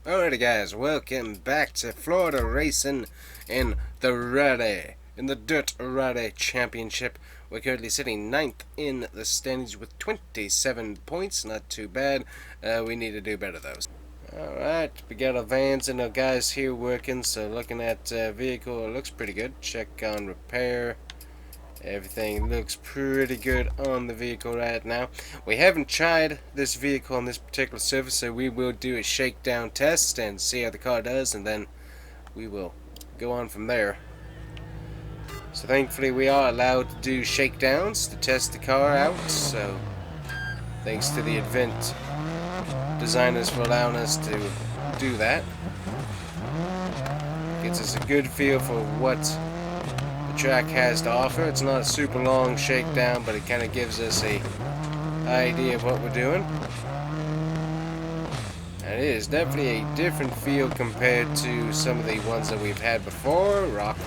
Alrighty guys, welcome back to Florida Racing in the Rally, in the Dirt Rally Championship. We're currently sitting 9th in the standings with 27 points, not too bad. We need to do better though. Alright, we got our vans and our guys here working, so looking at vehicle, it looks pretty good. Check on repair. Everything looks pretty good on the vehicle right now. We haven't tried this vehicle on this particular surface, so we will do a shakedown test and see how the car does, and then we will go on from there. So thankfully we are allowed to do shakedowns to test the car out, so thanks to the event designers for allowing us to do that. Gives us a good feel for what track has to offer. It's not a super long shakedown, but it kind of gives us a idea of what we're doing. And it is definitely a different feel compared to some of the ones that we've had before. Rock.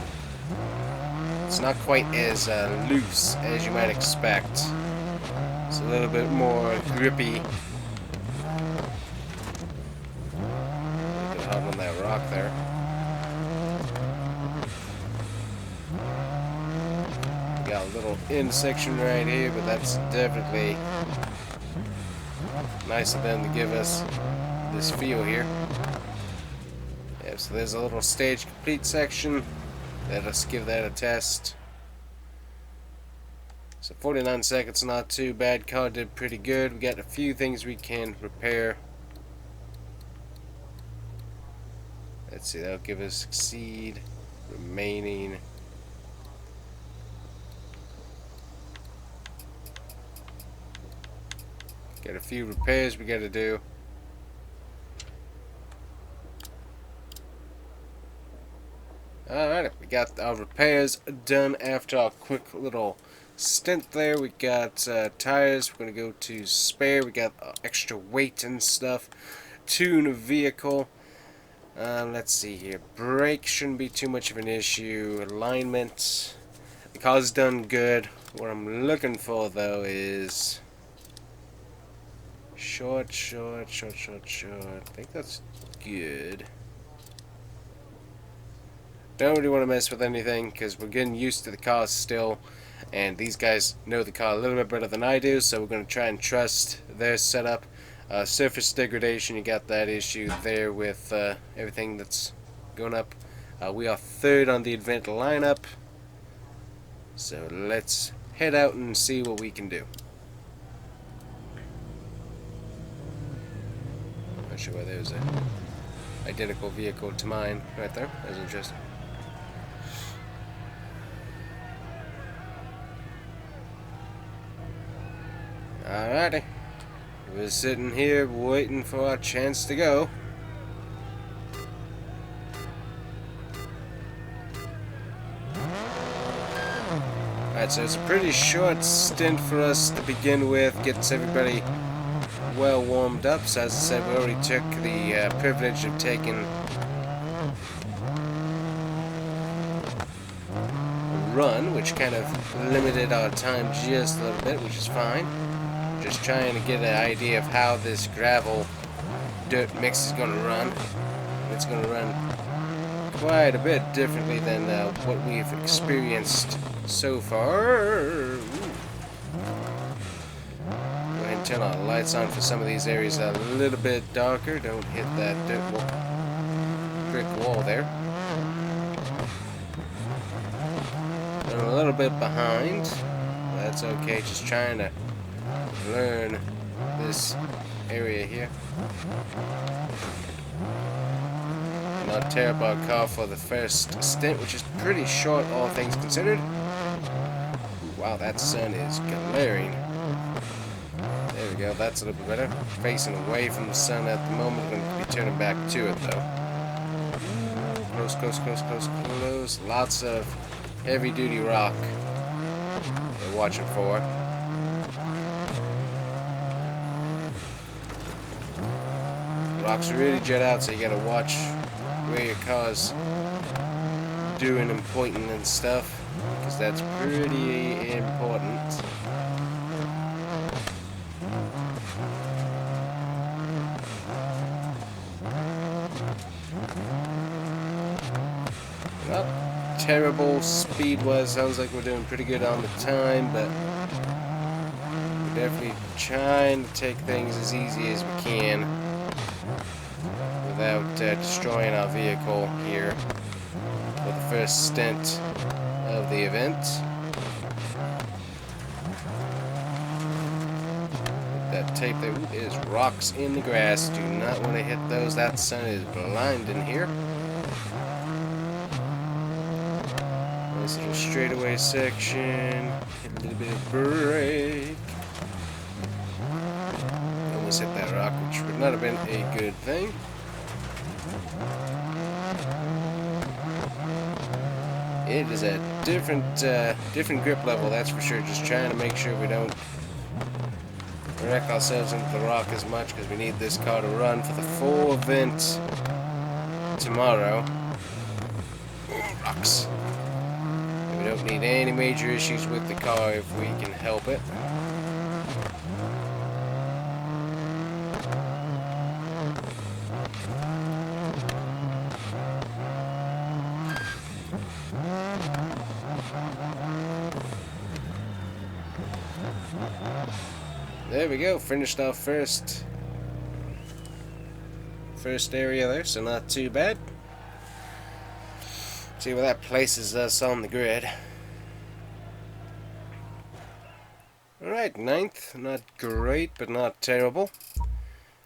It's not quite as loose as you might expect. It's a little bit more grippy. A little bit hard on that rock there. Got a little in section right here, but that's definitely nice of them to give us this feel here. Yeah, so there's a little stage complete section. Let us give that a test. So 49 seconds, not too bad. Car did pretty good. We got a few things we can repair. Let's see, that'll give us succeed remaining. Got a few repairs we gotta do. Alright, we got our repairs done after our quick little stint there. We got tires, we're gonna go to spare. We got extra weight and stuff. Tune a vehicle. Let's see here. Brake shouldn't be too much of an issue. Alignment. The car's done good. What I'm looking for though is short. I think that's good. Don't really want to mess with anything because we're getting used to the car still, and these guys know the car a little bit better than I do, so we're going to try and trust their setup. Surface degradation, you got that issue there with everything that's going up. We are third on the event lineup, so let's head out and see what we can do. Not sure why there's an identical vehicle to mine right there. That's interesting. Alrighty. We're sitting here waiting for our chance to go. Alright, so it's a pretty short stint for us to begin with. Gets everybody well warmed up. So as I said, we already took the privilege of taking a run, which kind of limited our time just a little bit, which is fine. Just trying to get an idea of how this gravel dirt mix is going to run. It's going to run quite a bit differently than what we've experienced so far. Turn our lights on for some of these areas a little bit darker. Don't hit that brick wall there. I'm a little bit behind. That's okay. Just trying to learn this area here. Not tear up our car for the first stint, which is pretty short, all things considered. Wow, that sun is glaring. There we go, that's a little bit better. Facing away from the sun at the moment. We're going to be turning back to it though. Close. Lots of heavy duty rock we're watching for. Rocks really jet out, so you gotta watch where your car's doing and pointing and stuff, because that's pretty important. Not terrible speed-wise. Sounds like we're doing pretty good on the time, but we're definitely trying to take things as easy as we can without destroying our vehicle here for the first stint of the event. That tape there is rocks in the grass. Do not want to hit those. That sun is blinding here. Nice little straightaway section. Hit a little bit of brake. Almost hit that rock, which would not have been a good thing. It is a different grip level, that's for sure. Just trying to make sure we don't wreck ourselves into the rock as much, because we need this car to run for the full event tomorrow. Rocks. And we don't need any major issues with the car if we can help it. There we go, finished our first area there, so not too bad. See where that places us on the grid. Alright, 9th, not great, but not terrible.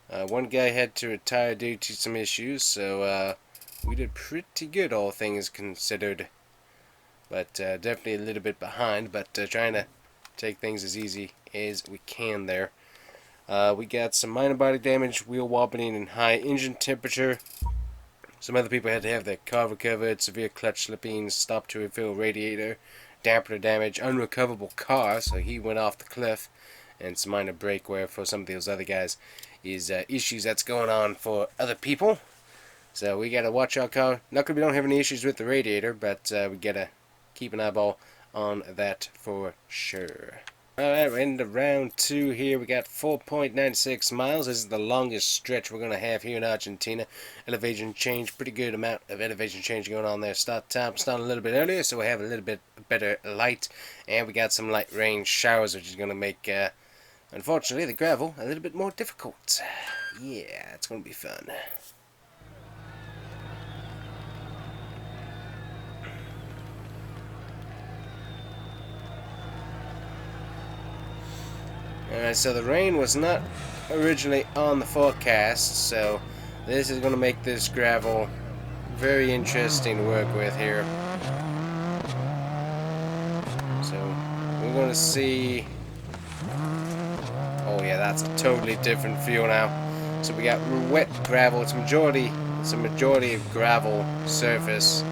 One guy had to retire due to some issues, so we did pretty good, all things considered. But definitely a little bit behind, but trying to take things as easy as we can there. We got some minor body damage, wheel wobbling, and high engine temperature. Some other people had to have their car recovered, severe clutch slipping, stop to refill radiator, dampener damage, unrecoverable car, so he went off the cliff, and some minor brake wear for some of those other guys is issues that's going on for other people. So we gotta watch our car. Luckily we don't have any issues with the radiator, but we gotta keep an eyeball on that for sure. Alright, we're into round 2 here. We got 4.96 miles. This is the longest stretch we're going to have here in Argentina. Elevation change, pretty good amount of elevation change going on there. Start time starting a little bit earlier, so we have a little bit better light. And we got some light rain showers, which is going to make, unfortunately, the gravel a little bit more difficult. Yeah, it's going to be fun. Alright, so the rain was not originally on the forecast, so this is going to make this gravel very interesting to work with here. So we're going to see... Oh yeah, that's a totally different feel now. So we got wet gravel. It's a majority of gravel surface,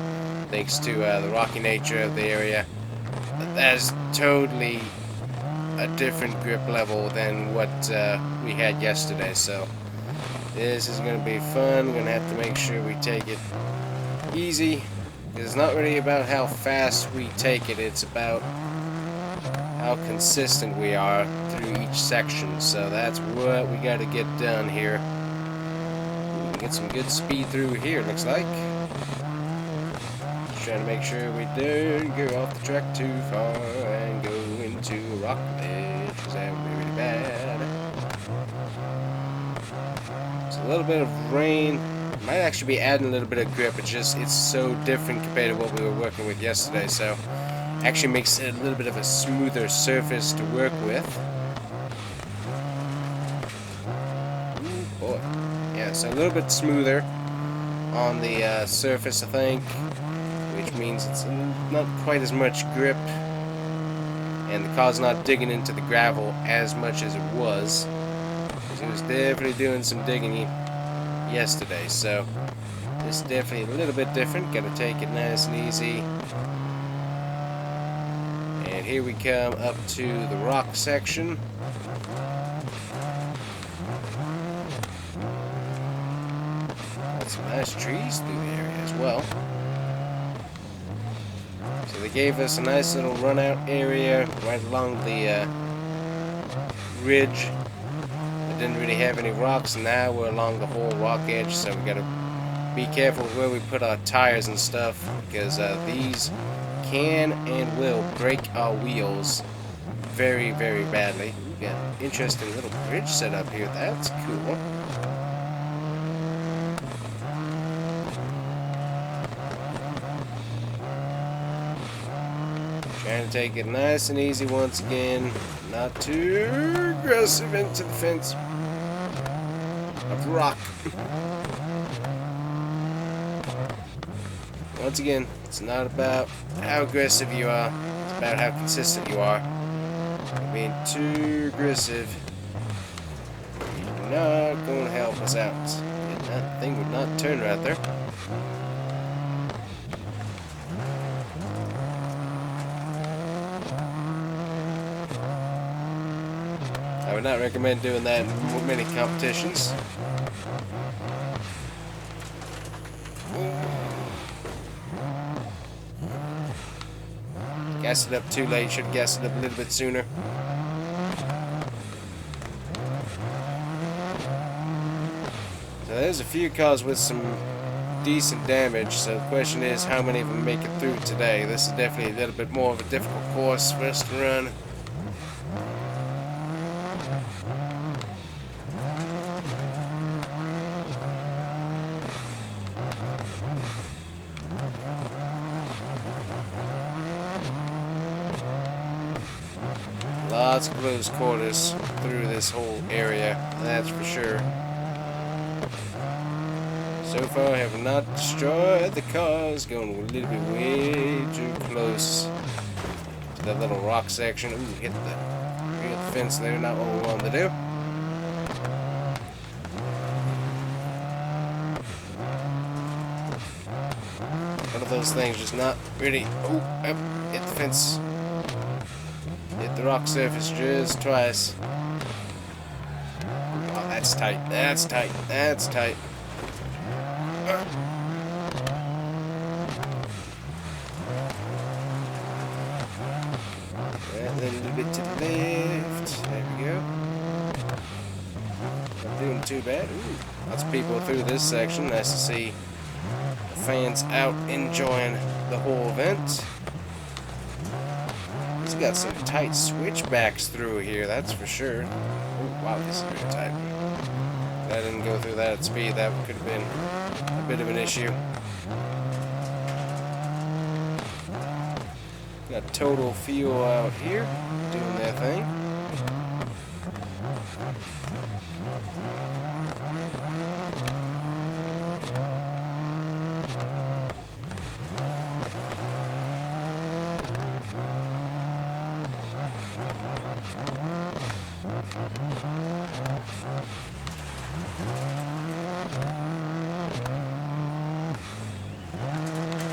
thanks to the rocky nature of the area. But that is totally a different grip level than what we had yesterday, so this is going to be fun. We're going to have to make sure we take it easy. It's not really about how fast we take it, it's about how consistent we are through each section, so that's what we got to get done here. We can get some good speed through here, looks like. Just trying to make sure we don't go off the track too far and go into a rock ledge, because that would be really bad. So a little bit of rain might actually be adding a little bit of grip. It's so different compared to what we were working with yesterday, so actually makes it a little bit of a smoother surface to work with. Ooh, boy. Yeah, so a little bit smoother on the surface, I think, which means it's not quite as much grip, and the car's not digging into the gravel as much as it was, because it was definitely doing some digging yesterday. So this is definitely a little bit different. Gotta take it nice and easy. And here we come up to the rock section. Got some nice trees through the area as well. So they gave us a nice little run out area right along the ridge. It didn't really have any rocks, and now we're along the whole rock edge, so we gotta be careful where we put our tires and stuff, because these can and will break our wheels very, very badly. We got an interesting little bridge set up here. That's cool. Trying to take it nice and easy once again. Not too aggressive into the fence of rock. Once again, it's not about how aggressive you are. It's about how consistent you are. Being too aggressive, you're not going to help us out. Yeah, that thing would not turn right there. I would not recommend doing that in many competitions. Gassed it up too late. Should have gassed it up a little bit sooner. So there's a few cars with some decent damage. So the question is, how many of them make it through today? This is definitely a little bit more of a difficult course for us to run. Lots of close quarters through this whole area, that's for sure. So far, I have not destroyed the cars, going a little bit way too close to that little rock section. Ooh, hit the fence there, not what we wanted to do. One of those things just not really. Oh, yep, hit the fence. Hit the rock surface just twice. Oh, that's tight. That's tight. That's tight. And then a little bit to the left. There we go. Not doing too bad. Ooh, lots of people through this section. Nice to see the fans out enjoying the whole event. He's got some tight switchbacks through here, that's for sure. Oh, wow, this is really tight. If I didn't go through that at speed, that could have been a bit of an issue. Got Total Fuel out here, doing their thing.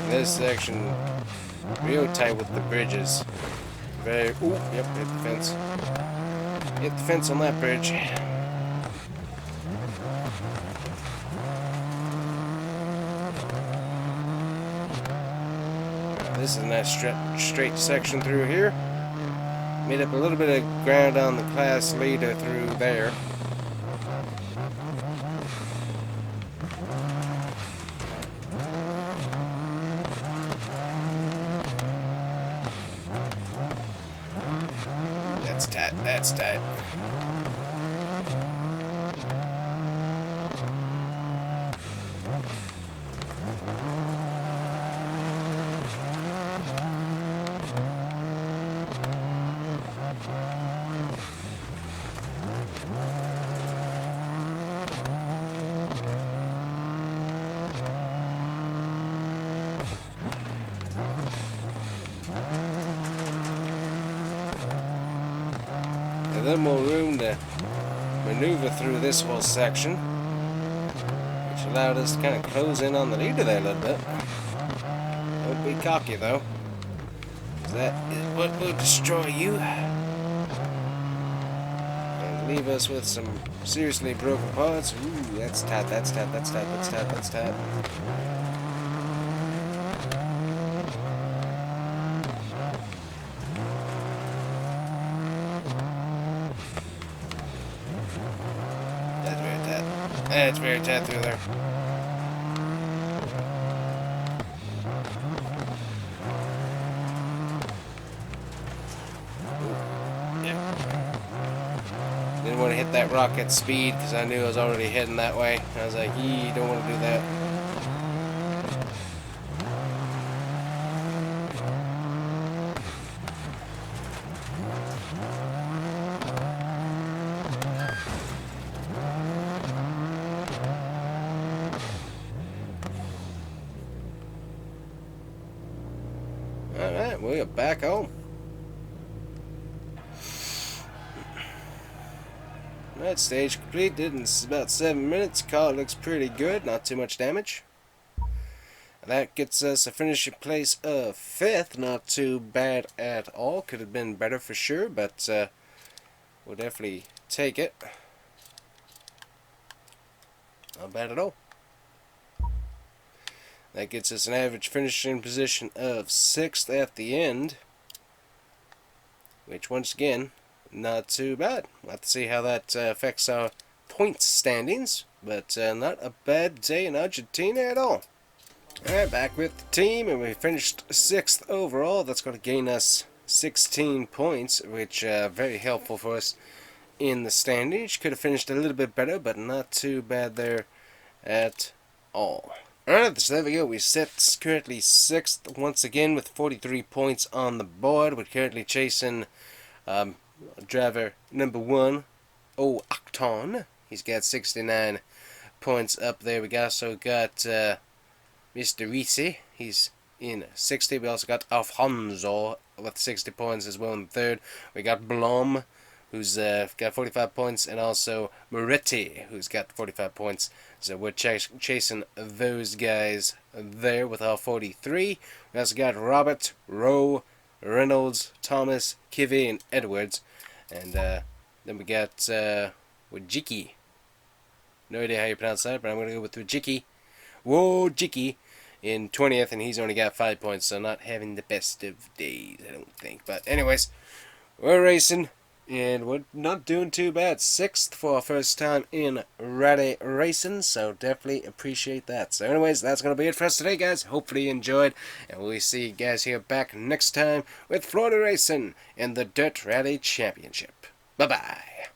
This section real tight with the bridges. Very. Ooh, yep, hit the fence. Hit the fence on that bridge. This is a nice straight section through here. Made up a little bit of ground on the class leader through there. That's tight. That's tight. A little more room to maneuver through this whole section, which allowed us to kind of close in on the leader there a little bit. Don't be cocky though, 'cause that is what will destroy you and leave us with some seriously broken parts. Ooh, that's tight, that's tight, that's tight, that's tight, that's tight. That's very tight through there. want to hit that rocket speed because I knew I was already heading that way. I was like, you don't want to do that. Alright, we are back home. Alright, stage completed in about 7 minutes. Car looks pretty good, not too much damage. That gets us a finishing place of 5th, not too bad at all. Could have been better for sure, but we'll definitely take it. Not bad at all. That gets us an average finishing position of 6th at the end, which once again, not too bad. We'll have to see how that affects our points standings, but not a bad day in Argentina at all. Alright, back with the team, and we finished 6th overall. That's going to gain us 16 points, which very helpful for us in the standings. Could have finished a little bit better, but not too bad there at all. Alright, so there we go. We sit currently 6th once again with 43 points on the board. We're currently chasing driver number 1, Octon. He's got 69 points up there. We also got Mr. Risi. He's in 60. We also got Alfonso with 60 points as well in 3rd. We got Blom, who's got 45 points, and also Moretti, who's got 45 points. So we're chasing those guys there with our 43. We also got Robert, Rowe, Reynolds, Thomas, Kivy, and Edwards. And then we got Wojcicki. No idea how you pronounce that, but I'm going to go with Wojcicki. Wojcicki in 20th, and he's only got 5 points, so not having the best of days, I don't think. But anyways, we're racing. And we're not doing too bad. 6th for our first time in rally racing, so definitely appreciate that. So anyways, that's going to be it for us today, guys. Hopefully you enjoyed, and we'll see you guys here back next time with Florida Racing in the Dirt Rally Championship. Bye-bye.